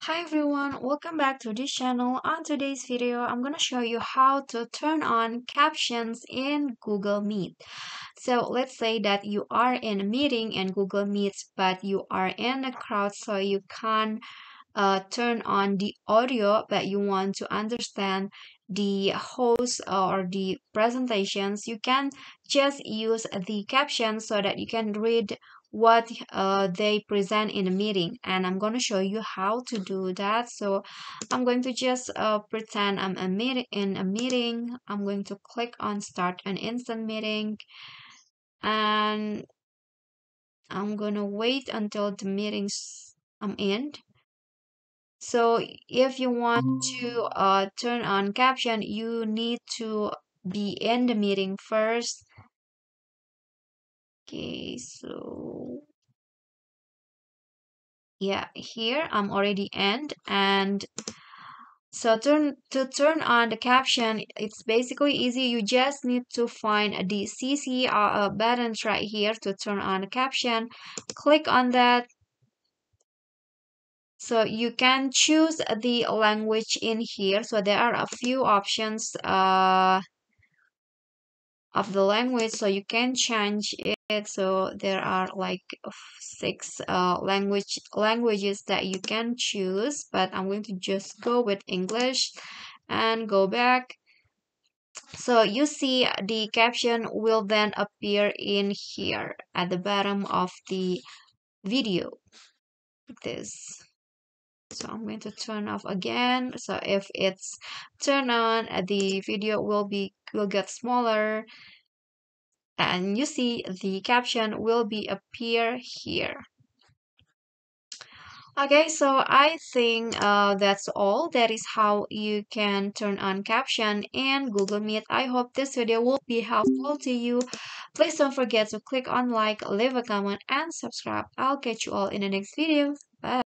Hi everyone, welcome back to this channel. On today's video, I'm going to show you how to turn on captions in Google Meet. So let's say that you are in a meeting in Google Meet, but you are in a crowd, so you can't turn on the audio, but you want to understand the host or the presentations. You can just use the captions so that you can read what they present in a meeting, and I'm going to show you how to do that. So I'm going to just pretend I'm in a meeting. I'm going to click on start an instant meeting, and I'm going to wait until the meetings in. So if you want to turn on caption, you need to be in the meeting first. Okay, so yeah, here I'm already in, and so to turn on the caption, it's basically easy. You just need to find the CC buttons right here to turn on the caption. Click on that. So you can choose the language in here. So there are a few options of the language, so you can change it. So there are like six languages that you can choose, but I'm going to just go with English and go back. So you see the caption will then appear in here at the bottom of the video, like this. So I'm going to turn off again. So if it's turned on, the video will get smaller, and you see the caption will be appear here. Okay, so I think that's all. That is how you can turn on caption in Google Meet. I hope this video will be helpful to you. Please don't forget to click on like, leave a comment, and subscribe. I'll catch you all in the next video. Bye.